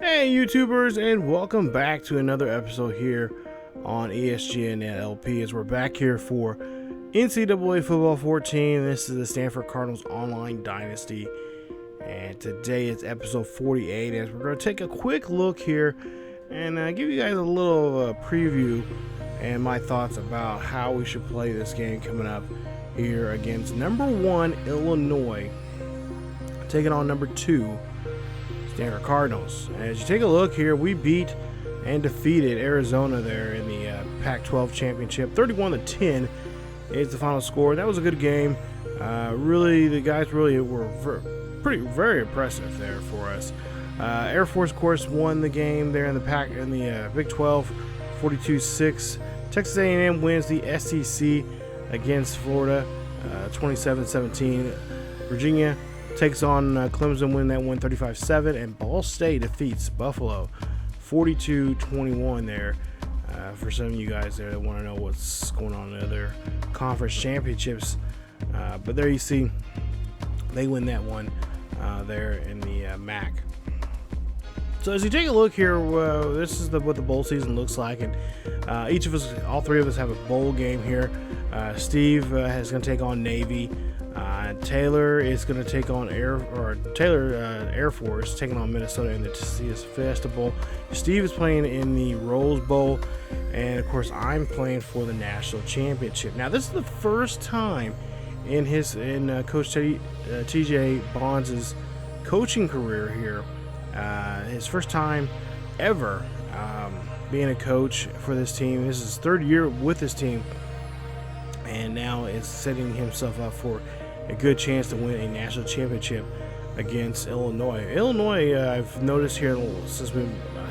Hey YouTubers, and welcome back to another episode here on ESGNet LP, as we're back here for NCAA Football 14. This is the Stanford Cardinals Online Dynasty, and today it's episode 48, as we're going to take a quick look here and give you guys a little preview and my thoughts about how we should play this game coming up here against number 1 Illinois, taking on number 2 Stanford Cardinals. As you take a look here, we beat and defeated Arizona there in the Pac-12 championship. 31-10 is the final score. That was a good game. Really, the guys really were very impressive there for us. Air Force, of course, won the game there in the Big 12, 42-6. Texas A&M wins the SEC against Florida, 27-17. Virginia takes on Clemson, win that one 35-7, and Ball State defeats Buffalo 42-21 there. For some of you guys there that want to know what's going on in other conference championships, but there you see they win that one there in the MAC. So as you take a look here, this is what the bowl season looks like, and each of us, all three of us, have a bowl game here. Steve is going to take on Navy. Taylor is going to take on Air Force, taking on Minnesota in the CS Festival. Steve is playing in the Rose Bowl, and of course I'm playing for the national championship. Now this is the first time in Coach TJ Bonds' coaching career here. His first time ever being a coach for this team. This is his third year with this team, and now is setting himself up for a good chance to win a national championship against Illinois. Illinois, I've noticed here since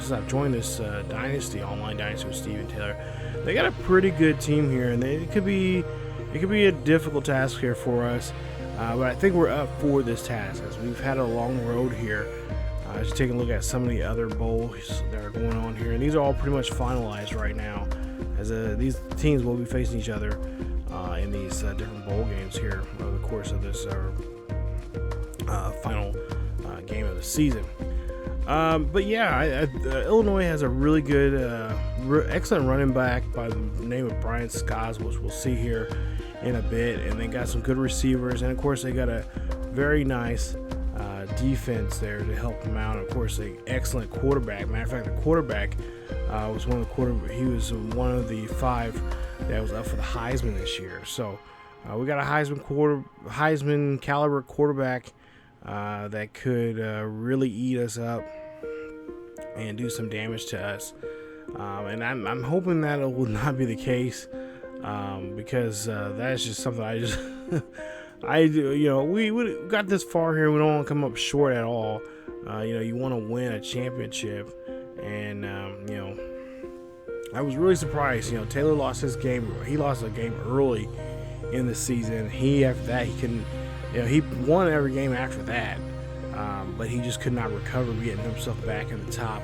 I've joined this online dynasty with Steve and Taylor, they got a pretty good team here, and it could be a difficult task here for us. But I think we're up for this task, as we've had a long road here. Just taking a look at some of the other bowls that are going on here, and these are all pretty much finalized right now, as these teams will be facing each other in these different bowl games here over the course of this final game of the season. But yeah, Illinois has a really good, excellent running back by the name of Brian Scott, which we'll see here in a bit, and they got some good receivers, and of course they got a very nice defense there to help them out. Of course, an excellent quarterback. Matter of fact, the quarterback was he was one of the 5 that was up for the Heisman this year. So we got a Heisman caliber quarterback that could really eat us up and do some damage to us. And I'm hoping that it will not be the case, because that's just something I just we got this far here. We don't want to come up short at all. You want to win a championship, and I was really surprised. Taylor lost his game. He lost a game early in the season. After that, he couldn't. He won every game after that, but he just could not recover, getting himself back in the top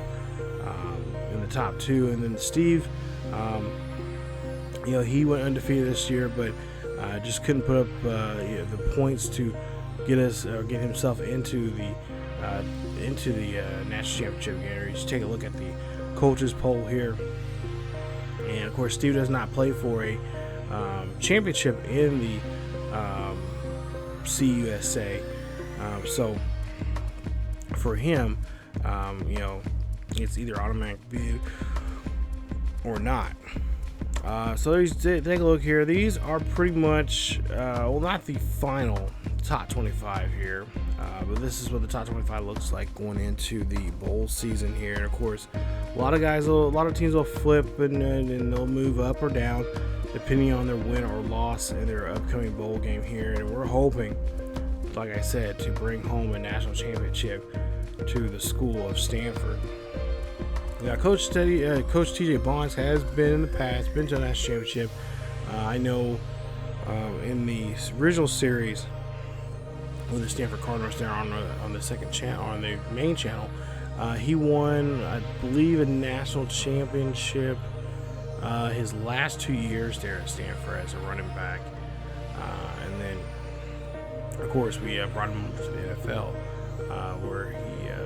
2. And then Steve, he went undefeated this year, but just couldn't put up the points to get himself into the national championship game. You just take a look at the coaches poll here, and of course Steve does not play for a championship in the CUSA, so for him, it's either automatic bid or not. So take a look here. These are pretty much, not the final top 25 here, but this is what the top 25 looks like going into the bowl season here. And of course, a lot of teams will flip and they'll move up or down depending on their win or loss in their upcoming bowl game here. And we're hoping, like I said, to bring home a national championship to the school of Stanford. Now, Coach TJ Bonds has been in the past, been to the national championship. I know in the original series with the Stanford Cardinals there on the second channel, on the main channel, he won, I believe, a national championship his last 2 years there at Stanford as a running back, and then of course we brought him to the NFL, where he had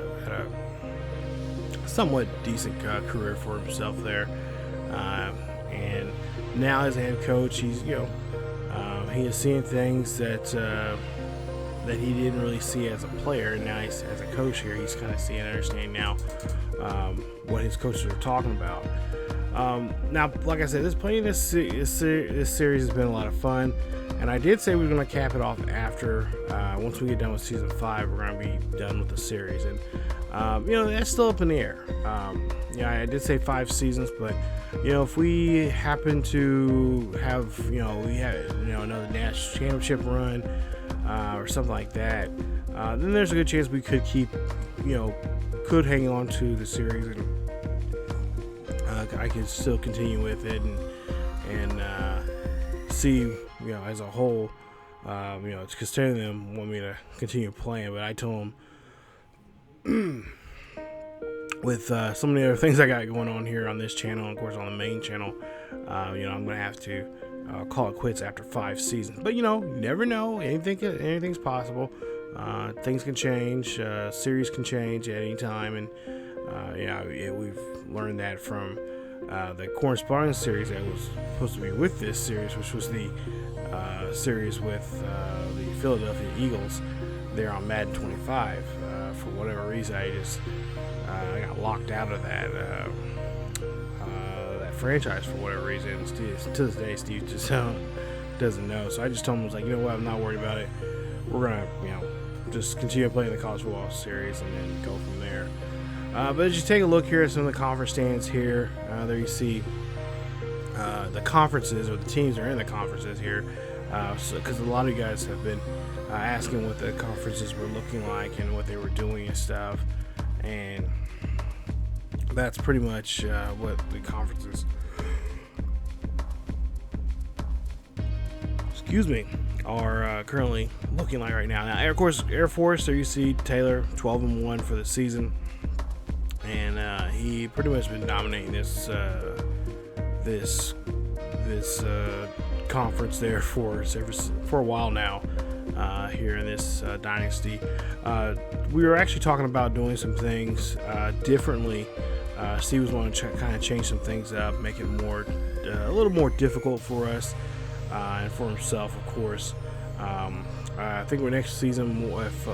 somewhat decent career for himself there, and now as a head coach, he's he is seeing things that he didn't really see as a player. And now he's, as a coach here, he's kind of seeing and understanding now what his coaches are talking about. Now, like I said, this series has been a lot of fun, and I did say we were going to cap it off after once we get done with season 5. We're going to be done with the series, and that's still up in the air. I did say 5 seasons, but if we happen to have another national championship run or something like that, then there's a good chance we could could hang on to the series, and I can still continue with it and see as a whole. It's considering them want me to continue playing, but I told them with some of the other things I got going on here on this channel, and of course on the main channel, I'm gonna have to call it quits after 5 seasons. But you never know. Anything's possible. Things can change. Series can change at any time, and we've learned that from the correspondence series that was supposed to be with this series, which was the series with the Philadelphia Eagles there on Madden 25. For whatever reason, I got locked out of that franchise for whatever reason. To this day, Steve just doesn't know. So I just told him, I was like, you know what, I'm not worried about it. We're gonna just continue playing the college football series and then go from there. But as you take a look here at some of the conference stands here, there you see the conferences, or the teams are in the conferences here, because a lot of you guys have been asking what the conferences were looking like and what they were doing and stuff, and that's pretty much what the conferences are currently looking like right now. Now, of course, Air Force, there you see Taylor 12-1 for the season, and he pretty much been dominating this conference there for a while now here in this dynasty. We were actually talking about doing some things differently. Steve was wanting to kind of change some things up, make it a little more difficult for us and for himself, of course. I think next season, if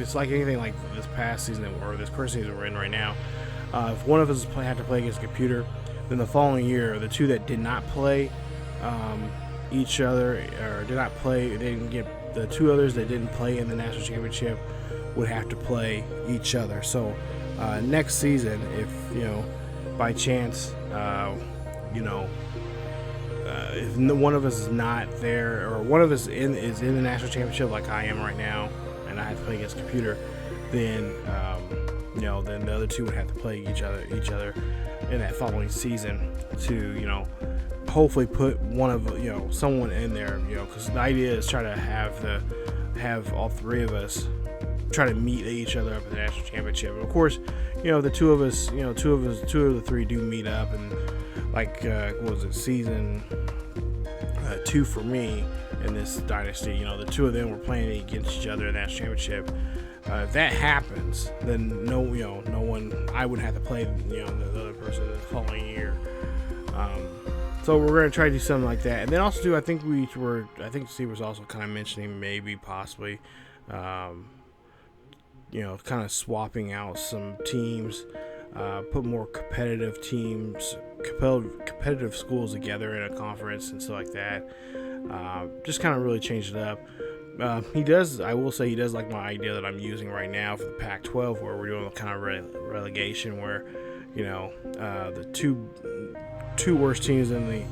it's like anything like this past season or this current season we're in right now, if one of us had to play against a computer, then the following year, the two that did not play each other, or did not play, they didn't get the two others that didn't play in the national championship would have to play each other. So next season, if by chance if one of us is not there, or one of us is in the national championship like I am right now, and I have to play against computer, then then the other two would have to play each other in that following season to hopefully put one of someone in there, because the idea is try to have all three of us try to meet each other up at the national championship. And of course, the two of the three do meet up, and like what was it, season 2 for me in this dynasty, the two of them were playing against each other in the national championship. If that happens, then no one, I would have to play the other person the following year. So we're going to try to do something like that. And then also I think Steve was also kind of mentioning maybe possibly kind of swapping out some teams, put more competitive teams, competitive schools together in a conference and stuff like that. Just kind of really change it up. I will say he does like my idea that I'm using right now for the Pac-12, where we're doing a kind of relegation where the two worst teams in the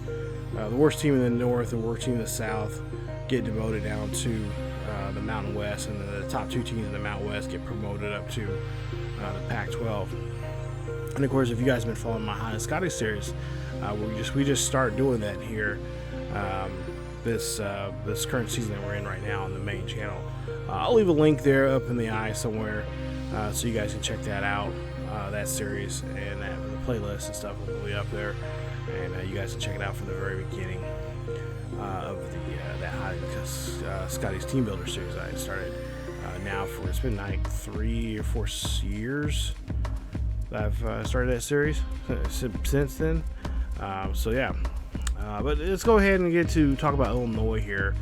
worst team in the north and worst team in the south get demoted down to the Mountain West, and then the top 2 teams in the Mountain West get promoted up to the Pac-12. And of course, if you guys have been following my Hot and Scotty series, we just start doing that here this current season that we're in right now on the main channel. I'll leave a link there up in the eye somewhere, so you guys can check that out, that series, and the playlist and stuff will be up there, and you guys can check it out from the very beginning of that Hot and Scotty's Team Builder series I started now for, it's been like 3 or 4 years that I've started that series since then. So yeah, but let's go ahead and get to talk about Illinois here,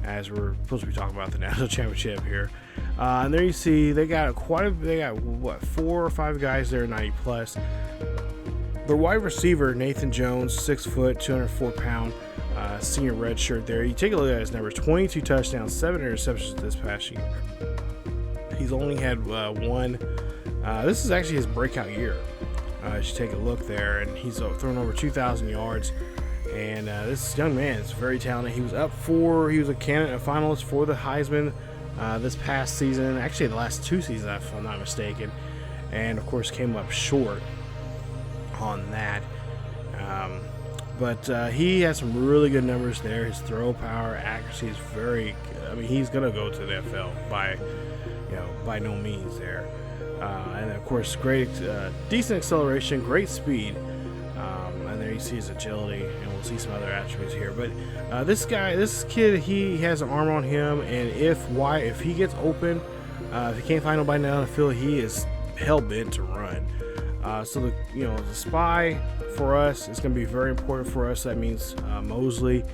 as we're supposed to be talking about the national championship here. And there you see they got what, 4 or 5 guys there 90 plus. The wide receiver Nathan Jones, 6 foot, 204 pound, senior red shirt there. You take a look at his numbers: 22 touchdowns, 7 interceptions this past year. He's only had one. This is actually his breakout year. As you take a look there, and he's thrown over 2,000 yards. And this young man is very talented. He was a candidate, a finalist for the Heisman this past season. Actually, the last 2 seasons, if I'm not mistaken. And of course, came up short on that. But he has some really good numbers there. His throw power, accuracy is very. I mean, he's gonna go to the NFL by no means there. And of course, great, decent acceleration, great speed. And there you see his agility, and we'll see some other attributes here. But this kid, he has an arm on him, and if he gets open, if he can't find nobody down the field, he is hell bent to run. So the spy for us is going to be very important for us. That means Mosley,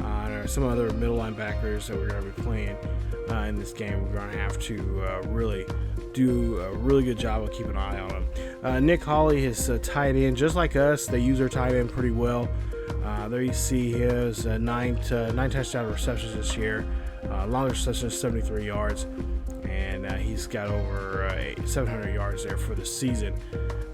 or some other middle linebackers that we're going to be playing in this game. We're going to have to really do a really good job of keeping an eye on him. Nick Hawley, his tight end, just like us, they use their tight end pretty well. There you see he has 9 touchdown receptions this year, longest reception is 73 yards, and he's got over 700 yards there for the season.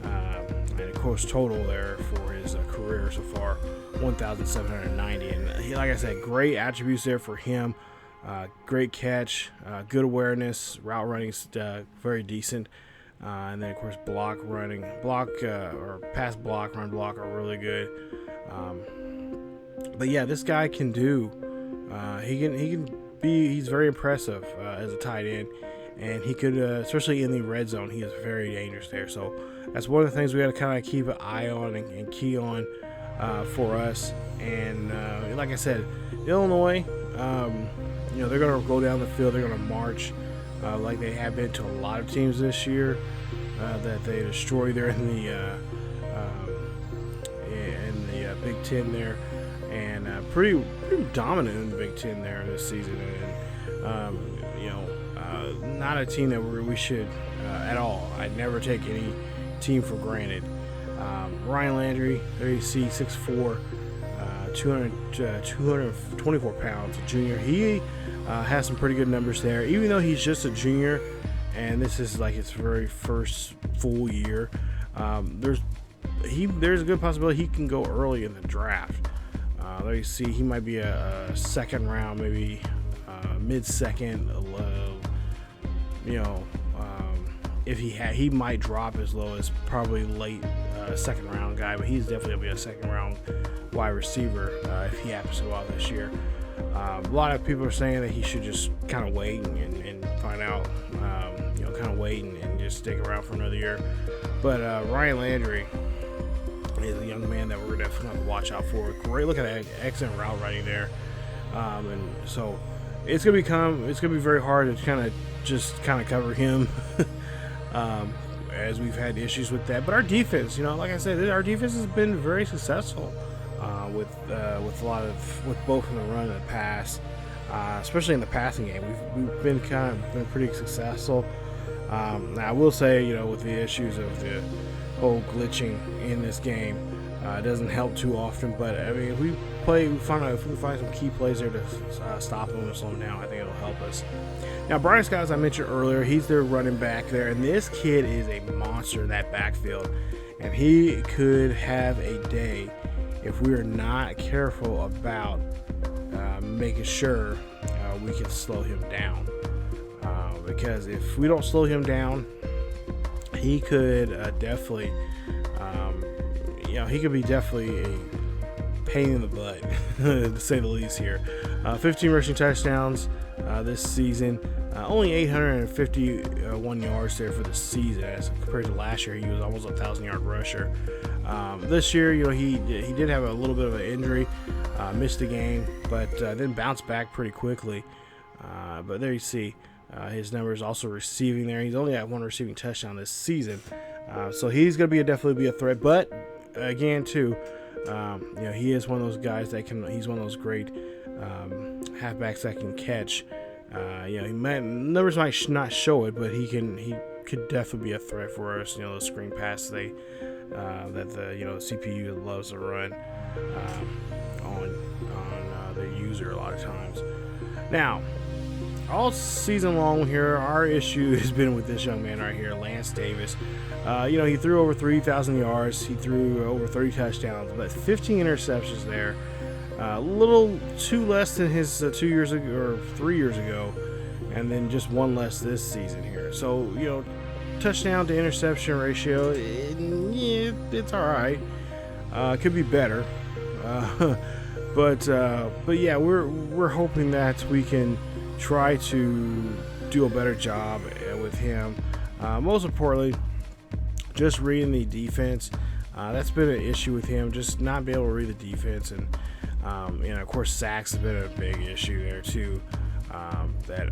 And of course, total there for his career so far, 1,790. And like I said, great attributes there for him. Great catch, good awareness, route running very decent, and then of course pass block, run block are really good. But yeah, this guy can do. He's very impressive as a tight end, and he could, especially in the red zone, he is very dangerous there. So that's one of the things we got to kind of keep an eye on and key on for us. And like I said, Illinois. They're going to go down the field. They're going to march like they have been to a lot of teams this year that they destroy there in the Big Ten there, and pretty dominant in the Big Ten there this season. And not a team that we should at all. I'd never take any team for granted. Ryan Landry, there you see, 6'4". 224 pounds, a junior. He has some pretty good numbers there, even though he's just a junior, and this is like his very first full year. There's a good possibility he can go early in the draft. There you see, he might be a second round, maybe mid-second. If he might drop as low as probably late second round guy, but he's definitely gonna be a second round wide receiver if he happens to go out this year. A lot of people are saying that he should just kind of wait and find out, kind of wait and just stick around for another year. But Ryan Landry is a young man that we're definitely going to watch out for. Great look at that, excellent route running there, and so it's gonna be very hard to kind of cover him. As we've had issues with that, but our defense, like I said, our defense has been very successful with both in the run and the pass, especially in the passing game. We've been pretty successful. Now I will say, with the issues of the whole glitching in this game, it doesn't help too often. But I mean, if we find some key plays there to stop them and slow them down, I think it'll help us. Now, Brian Scott, as I mentioned earlier, he's their running back there, and this kid is a monster in that backfield, and he could have a day if we are not careful about making sure we can slow him down. Because if we don't slow him down, he could definitely, he could be definitely a pain in the butt, to say the least here. 15 rushing touchdowns this season. Only 851 yards there for the season, as compared to last year. He was almost a 1,000-yard rusher. This year, he did have a little bit of an injury, missed the game, but then bounced back pretty quickly. But there you see his numbers also receiving there. He's only at 1 receiving touchdown this season. So he's going to definitely be a threat. But again, too, he is one of those guys that he's one of those great halfbacks that can catch. Numbers might not show it, but he could definitely be a threat for us. The screen pass that the CPU loves to run on the user a lot of times. Now, all season long here, our issue has been with this young man right here, Lance Davis. He threw over 3,000 yards. He threw over 30 touchdowns, but 15 interceptions there. A little too less than his 2 years ago or 3 years ago, and then just one less this season here. So, touchdown to interception ratio, it's all right. Could be better, but yeah, we're hoping that we can try to do a better job with him. Most importantly, just reading the defense. That's been an issue with him, just not being able to read the defense, and of course sacks has been a big issue there too. That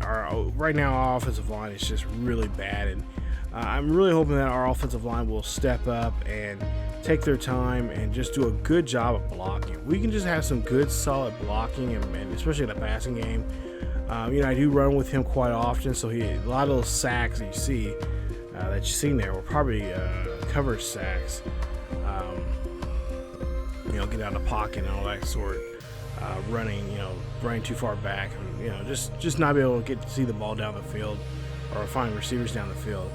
right now our offensive line is just really bad, and I'm really hoping that our offensive line will step up and take their time and just do a good job of blocking. We can just have some good solid blocking, and especially in the passing game. I do run with him quite often, so a lot of those sacks that you see that you've seen there were probably cover sacks. Get out of the pocket and all that sort. Running too far back, and just not be able to get to see the ball down the field or find receivers down the field.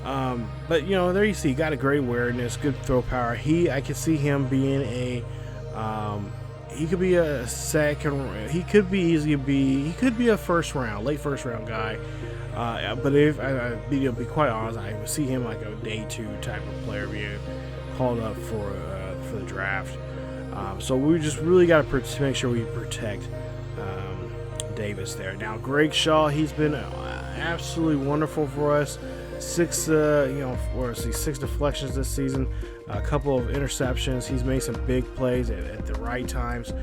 But there you see, got a great awareness, good throw power. I could see him being he could be a second. He could be a late first round guy. But if to be quite honest, I would see him like a day 2 type of player being called up for the draft. So we just really got to make sure we protect Davis there. Now, Greg Shaw, he's been absolutely wonderful for us. 6 deflections this season, a couple of interceptions. He's made some big plays at the right times,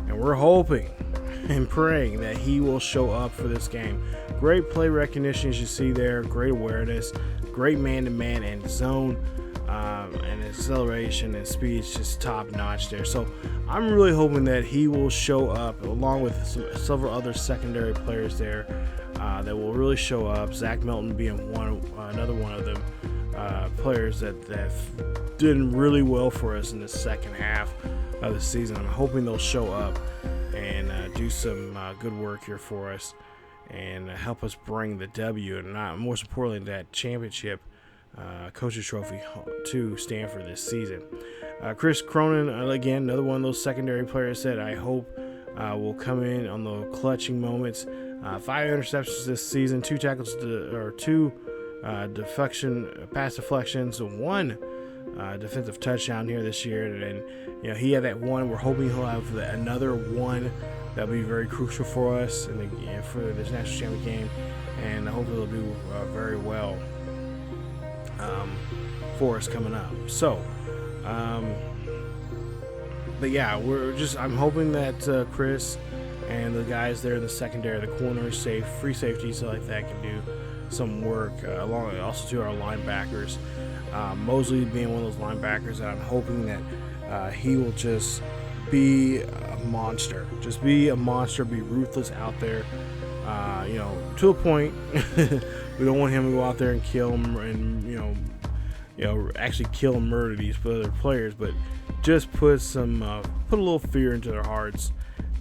and we're hoping and praying that he will show up for this game. Great play recognition, as you see there. Great awareness, great man-to-man and zone. And acceleration and speed is just top notch there. So I'm really hoping that he will show up along with several other secondary players there that will really show up. Zach Melton being another one of them players that did really well for us in the second half of the season. I'm hoping they'll show up and do some good work here for us and help us bring the W, and most importantly, that championship coach's trophy to Stanford this season. Chris Cronin, again, another one of those secondary players that I hope will come in on the clutching moments. 5 interceptions this season, 2 tackles two pass deflections, 1 defensive touchdown here this year, and he had that one. We're hoping he'll have another one that'll be very crucial for us for this national championship game, and hopefully he'll do very well for us coming up. So, but yeah, I'm hoping that Chris and the guys there in the secondary, the corners, free safeties like that, can do some work along. Also to our linebackers, Mosley being one of those linebackers that I'm hoping that he will just be a monster, be ruthless out there, to a point. We don't want him to go out there and kill him and actually kill and murder these other players, but just put a little fear into their hearts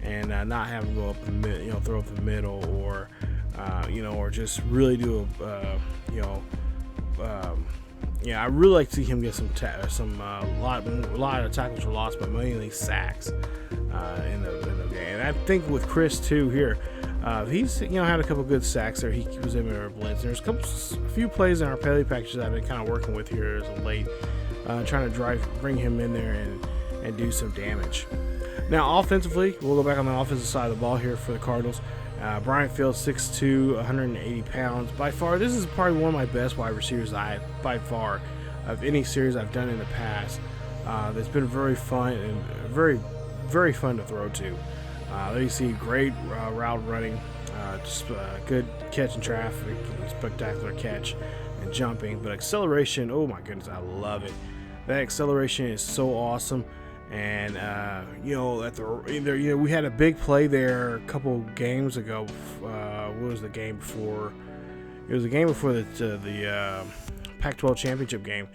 and not have them go up the mid, throw up the middle, or or just really do I really like to see him get a lot of tackles for loss, but mainly sacks in the game. And I think with Chris too here, he's had a couple good sacks there. He was in our blitz. There's a few plays in our penalty packages that I've been kind of working with here as of late, trying to bring him in there and do some damage. Now, offensively, we'll go back on the offensive side of the ball here for the Cardinals. Brian Fields, 6'2", 180 pounds. By far, this is probably one of my best wide receivers of any series I've done in the past. That's been very fun and very, very fun to throw to. There you see great route running, just good catch in traffic, spectacular catch. and jumping, but acceleration, oh my goodness, I love it. That acceleration is so awesome. And you know, we had a big play there a couple games ago. What was the game before? It was the game before the Pac-12 championship game.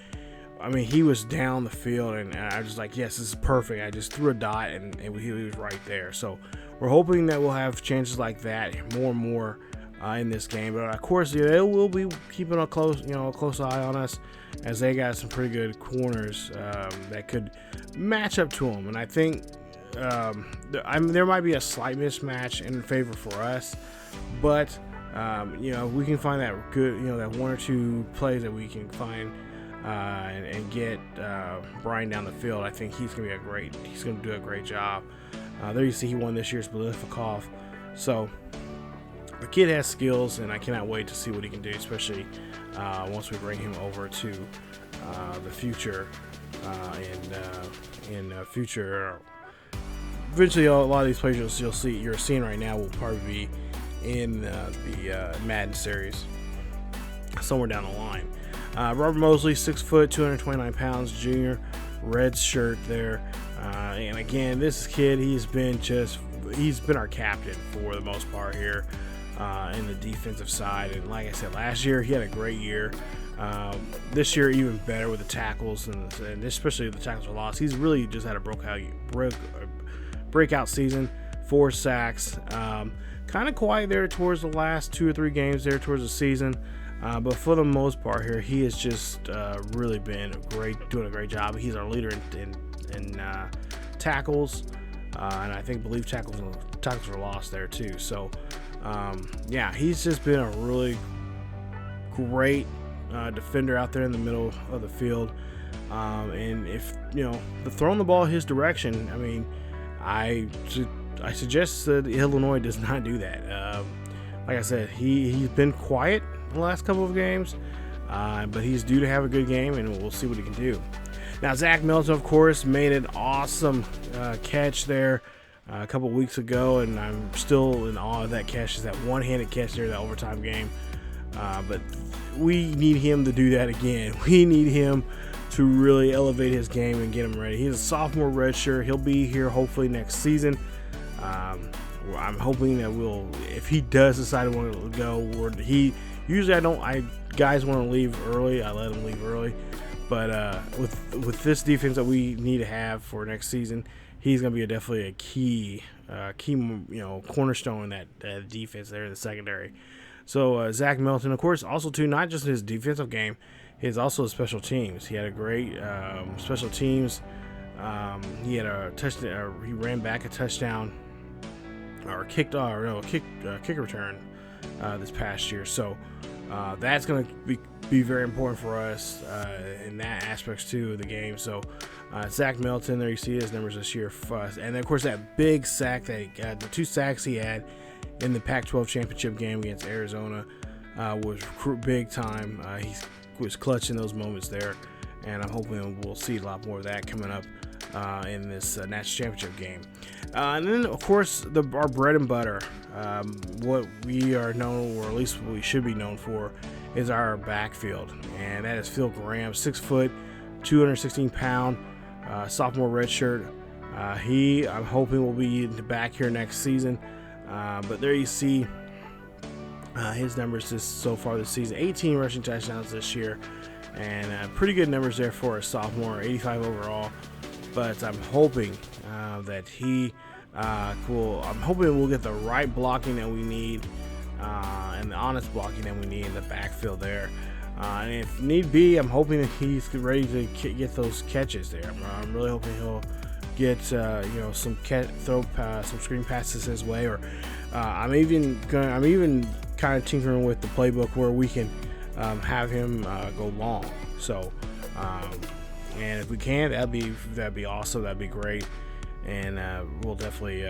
I mean, he was down the field, and I was just like, yes, this is perfect. I just threw a dot, and he was right there. So we're hoping that we'll have chances like that more and more in this game. But of course, they will be keeping a close eye on us, as they got some pretty good corners that could match up to them. And I think there might be a slight mismatch in favor for us, but you know, we can find that good, you know, that one or two plays that we can find and get Brian down the field. I think he's gonna do a great job. There you see he won this year's Belifikov. So the kid has skills, and I cannot wait to see what he can do, especially once we bring him over to the future in future. Eventually, a lot of these players you're seeing right now will probably be in the Madden series somewhere down the line. Robert Mosley, 6 foot, 229 pounds, junior, red shirt there. And again, this kid, he's been our captain for the most part here in the defensive side. And like I said, last year he had a great year. This year even better with the tackles and especially the tackles for loss. He's really just had a breakout season, 4 sacks. Kind of quiet there towards the last 2 or 3 games there towards the season. But for the most part here, he has just really been doing a great job. He's our leader in tackles, and I believe tackles were lost there too. So yeah, he's just been a really great defender out there in the middle of the field. And if you know, throwing the ball his direction, I mean, I suggest that Illinois does not do that. Like I said, he's been quiet the last couple of games, but he's due to have a good game, and we'll see what he can do. Now, Zach Milton, of course, made an awesome catch there a couple weeks ago, and I'm still in awe of that catch. Is that one-handed catch there, that overtime game. But we need him to do that again. We need him to really elevate his game and get him ready. He's a sophomore redshirt. He'll be here hopefully next season. I'm hoping that if he does decide to want to go, guys want to leave early, I let him leave early. But with this defense that we need to have for next season, he's going to be definitely a key cornerstone in that defense there in the secondary. So Zach Milton, of course, also too, not just his defensive game, he's also special teams. He had a great special teams. He had a touchdown. He ran back a touchdown or kick return this past year. So that's going to be very important for us in that aspects too of the game. So Zach Milton, there you see his numbers this year, and then of course that big sack that he got, the 2 sacks he had in the Pac-12 championship game against Arizona was big time. He was clutching those moments there, and I'm hoping we'll see a lot more of that coming up in this national championship game. And then of course our bread and butter, what we are known, or at least what we should be known for, is our backfield, and that is Phil Graham, 6 foot, 216 pound, sophomore redshirt. I'm hoping will be back here next season. But there you see his numbers so far this season: 18 rushing touchdowns this year, and pretty good numbers there for a sophomore, 85 overall. But I'm hoping that I'm hoping we'll get the right blocking that we need and the honest blocking that we need in the backfield there. And if need be, I'm hoping that he's ready to get those catches there. I'm really hoping he'll get some screen passes his way, or I'm even kind of tinkering with the playbook where we can have him go long. So and if we can, that'd be awesome. That'd be great, and we'll definitely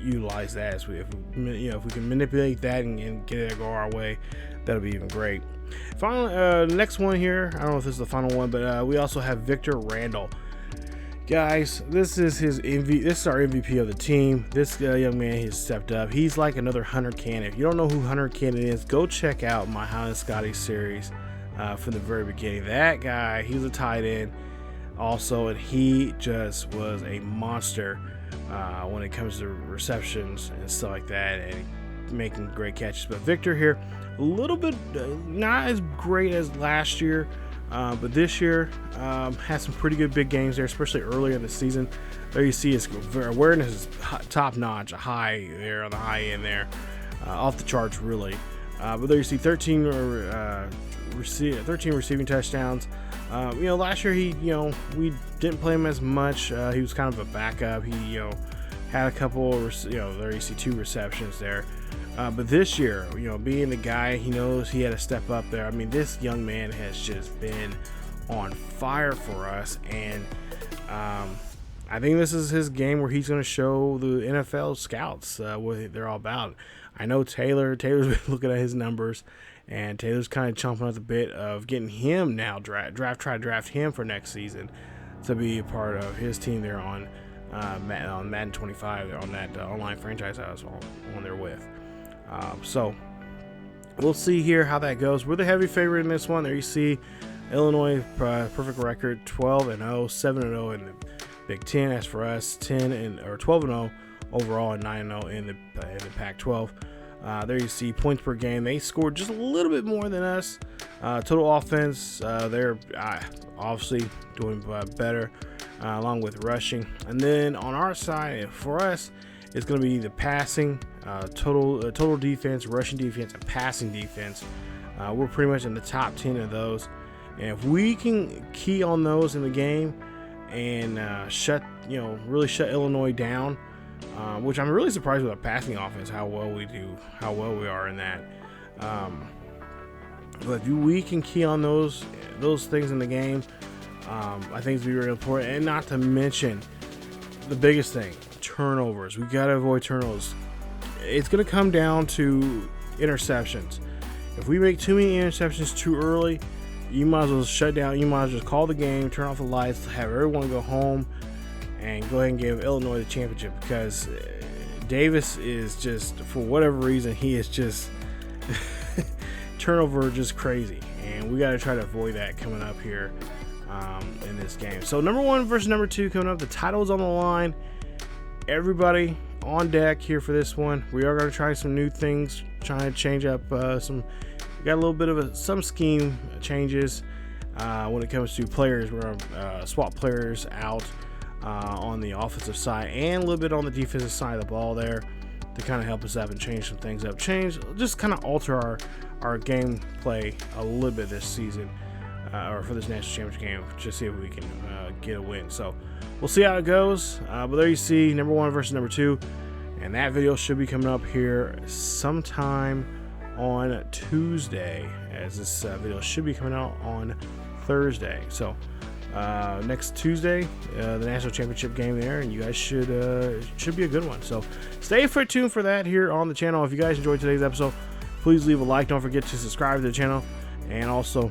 utilize that if we can manipulate that and get it to go our way. That'll be even great. Finally, next one here, I don't know if this is the final one, but we also have Victor Randall. Guys, this is our MVP of the team. This young man has stepped up. He's like another Hunter Cannon. If you don't know who Hunter Cannon is, go check out my Hannah Scotty series. from the very beginning. That guy, he was a tight end also, and he just was a monster when it comes to receptions and stuff like that, and making great catches. But Victor here, a little bit not as great as last year, but this year had some pretty good big games there, especially earlier in the season. There you see his awareness is top notch, a high there on the high end there, off the charts really. But there you see 13 receiving touchdowns. Last year we didn't play him as much. He was kind of a backup. He had a couple, there you see 2 receptions there. But this year, being the guy, he knows he had to step up there. I mean, this young man has just been on fire for us, and I think this is his game where he's going to show the NFL scouts what they're all about. I know Taylor's been looking at his numbers, and Taylor's kind of chomping at the bit of getting him now try to draft him for next season to be a part of his team there on Madden 25 on that online franchise I was on there with. So we'll see here how that goes. We're the heavy favorite in this one. There you see Illinois, perfect record, 12-0, 7-0 in the Big Ten. As for us, 12-0 overall and 9-0 in the Pac-12. There you see points per game. They scored just a little bit more than us. Total offense, they're obviously doing better, along with rushing. And then on our side, for us, it's going to be the passing, total defense, rushing defense, and passing defense. We're pretty much in the top 10 of those. And if we can key on those in the game and really shut Illinois down, which I'm really surprised with our passing offense, how well we are in that. But if we can key on those things in the game, I think it's really important. And not to mention the biggest thing, turnovers. We got to avoid turnovers. It's going to come down to interceptions. If we make too many interceptions too early, you might as well shut down. You might as well just call the game, turn off the lights, have everyone go home, and go ahead and give Illinois the championship, because Davis is just, for whatever reason, he is just turnover just crazy, and we got to try to avoid that coming up here in this game. So number 1 versus number 2 coming up. The title's on the line. Everybody on deck here for this one. We are going to try some new things, trying to change up some. We got a little bit of some scheme changes when it comes to players. We're going to swap players out on the offensive side and a little bit on the defensive side of the ball there to kind of help us out and change some things up. Just kind of alter our gameplay a little bit this season, or for this national championship game, just see if we can get a win. So we'll see how it goes. But there you see number 1 versus number 2, and that video should be coming up here sometime on Tuesday, as this video should be coming out on Thursday. So next Tuesday, the national championship game there, and you guys should be a good one. So stay tuned for that here on the channel. If you guys enjoyed today's episode, please leave a like. Don't forget to subscribe to the channel, and also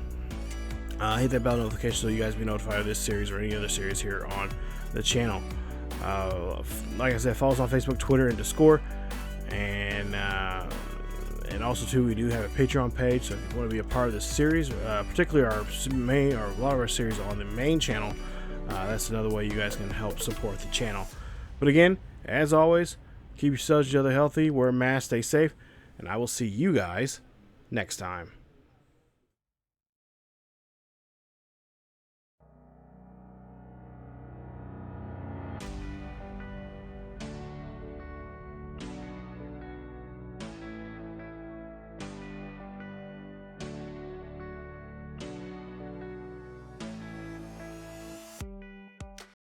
hit that bell notification so you guys be notified of this series or any other series here on the channel. Like I said, follow us on Facebook, Twitter, and Discord, and also too, we do have a Patreon page. So if you want to be a part of this series, particularly a lot of our series on the main channel, that's another way you guys can help support the channel. But again, as always, keep yourselves, each other healthy, wear a mask, stay safe, and I will see you guys next time.